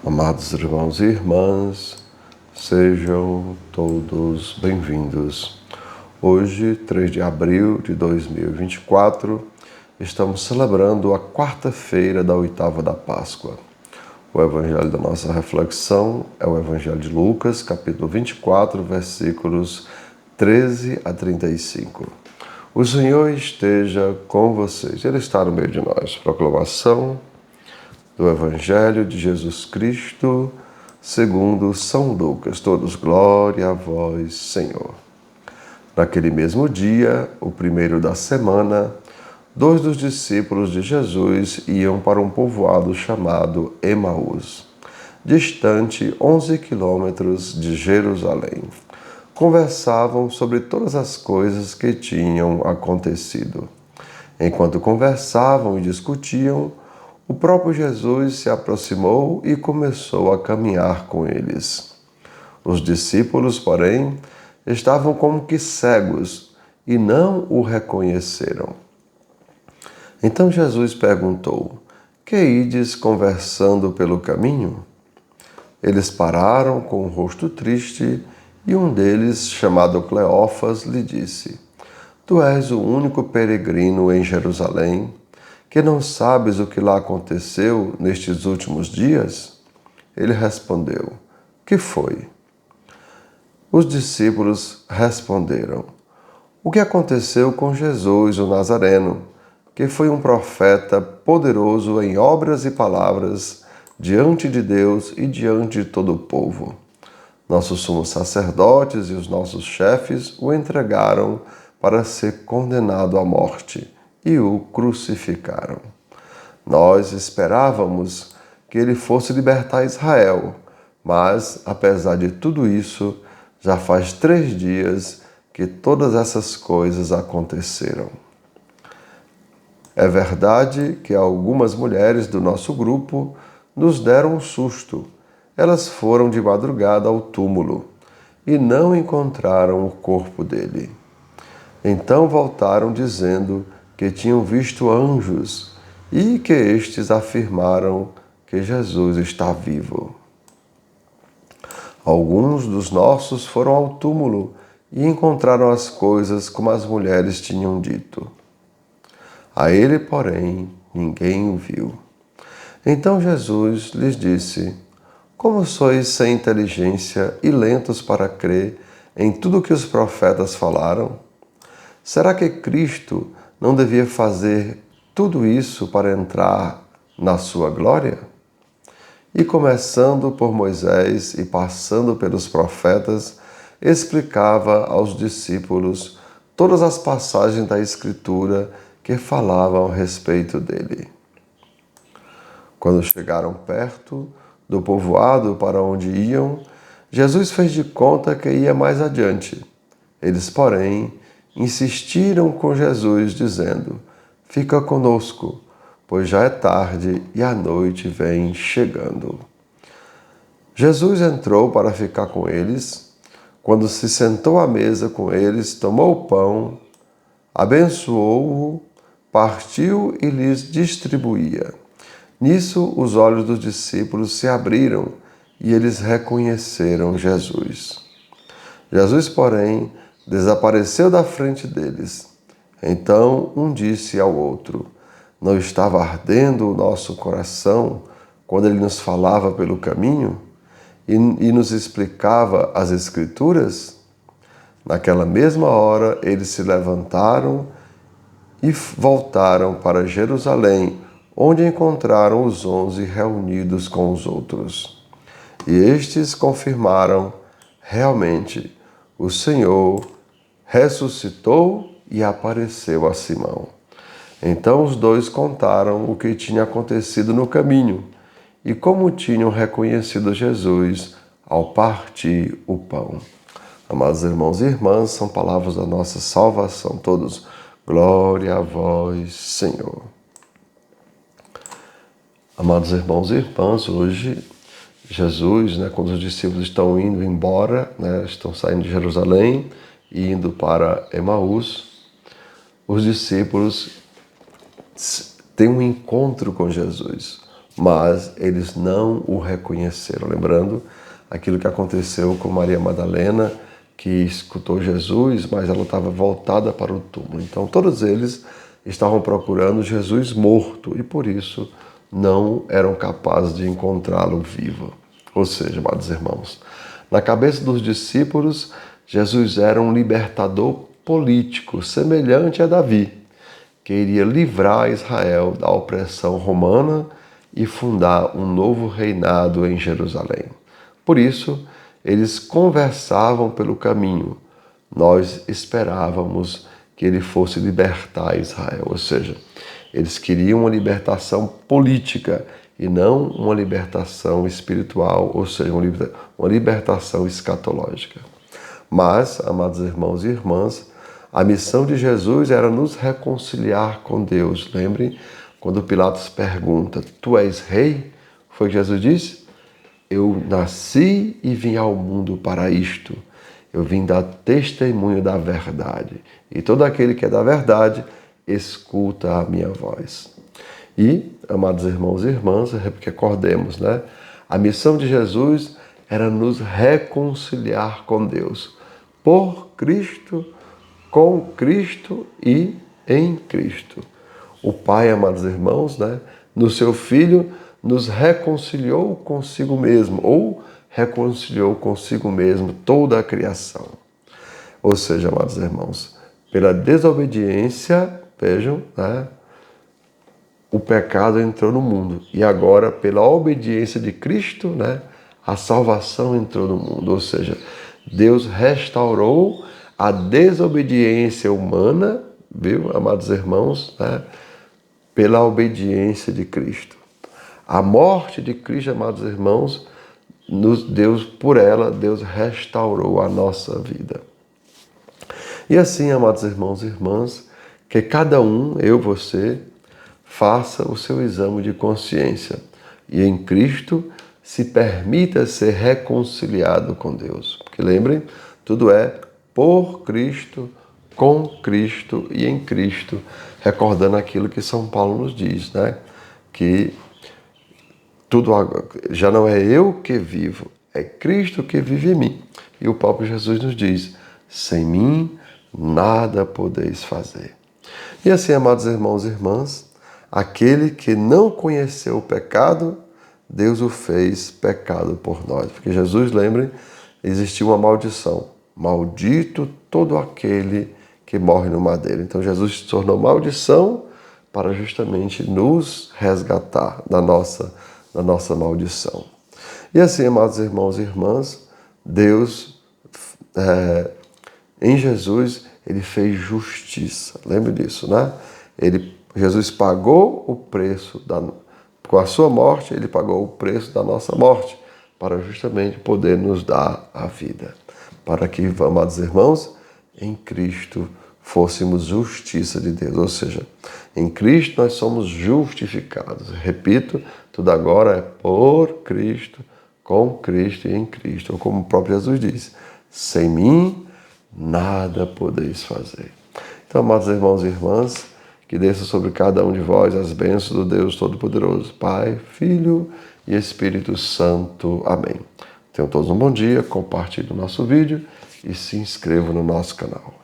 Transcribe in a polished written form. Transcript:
Amados irmãos e irmãs, sejam todos bem-vindos. Hoje, 3 de abril de 2024, estamos celebrando a quarta-feira da oitava da Páscoa. O evangelho da nossa reflexão é o evangelho de Lucas, capítulo 24, versículos 13 a 35. O Senhor esteja com vocês. Ele está no meio de nós. Proclamação do Evangelho de Jesus Cristo, segundo São Lucas. Todos glória a vós, Senhor. Naquele mesmo dia, o primeiro da semana, 2 dos discípulos de Jesus iam para um povoado chamado Emaús, distante 11 quilômetros de Jerusalém. Conversavam sobre todas as coisas que tinham acontecido. Enquanto conversavam e discutiam, o próprio Jesus se aproximou e começou a caminhar com eles. Os discípulos, porém, estavam como que cegos e não o reconheceram. Então Jesus perguntou: "Que ides conversando pelo caminho?" Eles pararam com o rosto triste e um deles, chamado Cleófas, lhe disse: "Tu és o único peregrino em Jerusalém, que não sabes o que lá aconteceu nestes últimos dias?" Ele respondeu: "Que foi?" Os discípulos responderam: "O que aconteceu com Jesus, o Nazareno, que foi um profeta poderoso em obras e palavras diante de Deus e diante de todo o povo. Nossos sumos sacerdotes e os nossos chefes o entregaram para ser condenado à morte e o crucificaram. Nós esperávamos que ele fosse libertar Israel, mas, apesar de tudo isso, já faz 3 dias que todas essas coisas aconteceram. É verdade que algumas mulheres do nosso grupo nos deram um susto. Elas foram de madrugada ao túmulo e não encontraram o corpo dele. Então voltaram dizendo que tinham visto anjos e que estes afirmaram que Jesus está vivo. Alguns dos nossos foram ao túmulo e encontraram as coisas como as mulheres tinham dito. A ele, porém, ninguém o viu." Então Jesus lhes disse: "Como sois sem inteligência e lentos para crer em tudo o que os profetas falaram? Será que Cristo não devia fazer tudo isso para entrar na sua glória?" E começando por Moisés e passando pelos profetas, explicava aos discípulos todas as passagens da Escritura que falavam a respeito dele. Quando chegaram perto do povoado para onde iam, Jesus fez de conta que ia mais adiante. Eles, porém, insistiram com Jesus, dizendo: "Fica conosco, pois já é tarde e a noite vem chegando." Jesus entrou para ficar com eles. Quando se sentou à mesa com eles, tomou o pão, abençoou-o, partiu e lhes distribuía. Nisso, os olhos dos discípulos se abriram e eles reconheceram Jesus. Jesus, porém, desapareceu da frente deles. Então um disse ao outro: "Não estava ardendo o nosso coração quando ele nos falava pelo caminho e nos explicava as Escrituras?" Naquela mesma hora, eles se levantaram e voltaram para Jerusalém, onde encontraram os 11 reunidos com os outros. E estes confirmaram: realmente, o Senhor ressuscitou e apareceu a Simão. Então os dois contaram o que tinha acontecido no caminho e como tinham reconhecido Jesus ao partir o pão. Amados irmãos e irmãs, são palavras da nossa salvação. Todos, glória a vós, Senhor. Amados irmãos e irmãs, hoje Jesus, quando os discípulos estão indo embora, estão saindo de Jerusalém e indo para Emaús, os discípulos têm um encontro com Jesus, mas eles não o reconheceram. Lembrando aquilo que aconteceu com Maria Madalena, que escutou Jesus, mas ela estava voltada para o túmulo. Então todos eles estavam procurando Jesus morto e por isso não eram capazes de encontrá-lo vivo. Ou seja, amados irmãos, na cabeça dos discípulos, Jesus era um libertador político, semelhante a Davi, que iria livrar Israel da opressão romana e fundar um novo reinado em Jerusalém. Por isso, eles conversavam pelo caminho. Nós esperávamos que ele fosse libertar Israel, ou seja, eles queriam uma libertação política e não uma libertação espiritual, ou seja, uma libertação escatológica. Mas, amados irmãos e irmãs, a missão de Jesus era nos reconciliar com Deus. Lembrem quando Pilatos pergunta: tu és rei? Foi o que Jesus disse? Eu nasci e vim ao mundo para isto. Eu vim dar testemunho da verdade. E todo aquele que é da verdade, escuta a minha voz. E, amados irmãos e irmãs, recordemos, né? A missão de Jesus era nos reconciliar com Deus. Por Cristo, com Cristo e em Cristo. O Pai, amados irmãos, né? No seu Filho, nos reconciliou consigo mesmo, ou reconciliou consigo mesmo toda a criação. Ou seja, amados irmãos, pela desobediência, vejam, né, o pecado entrou no mundo. E agora, pela obediência de Cristo, né, a salvação entrou no mundo. Ou seja, Deus restaurou a desobediência humana, viu, amados irmãos, né, pela obediência de Cristo. A morte de Cristo, amados irmãos, por ela, Deus restaurou a nossa vida. E assim, amados irmãos e irmãs, que cada um, eu, você, faça o seu exame de consciência e em Cristo se permita ser reconciliado com Deus. Porque lembrem, tudo é por Cristo, com Cristo e em Cristo, recordando aquilo que São Paulo nos diz, né? Que tudo já não é eu que vivo, é Cristo que vive em mim. E o próprio Jesus nos diz: sem mim nada podeis fazer. E assim, amados irmãos e irmãs, aquele que não conheceu o pecado, Deus o fez pecado por nós. Porque Jesus, lembrem, existiu uma maldição. Maldito todo aquele que morre no madeiro. Então Jesus se tornou maldição para justamente nos resgatar da nossa maldição. E assim, amados irmãos e irmãs, Deus, em Jesus, ele fez justiça. Lembre disso, né? Jesus pagou o preço, com a sua morte, ele pagou o preço da nossa morte, para justamente poder nos dar a vida. Para que, amados irmãos, em Cristo fôssemos justiça de Deus. Ou seja, em Cristo nós somos justificados. Repito, tudo agora é por Cristo, com Cristo e em Cristo. Ou como o próprio Jesus diz: sem mim nada podeis fazer. Então, amados irmãos e irmãs, que desça sobre cada um de vós as bênçãos do Deus Todo-Poderoso, Pai, Filho e Espírito Santo. Amém. Tenham todos um bom dia, compartilhem o nosso vídeo e se inscrevam no nosso canal.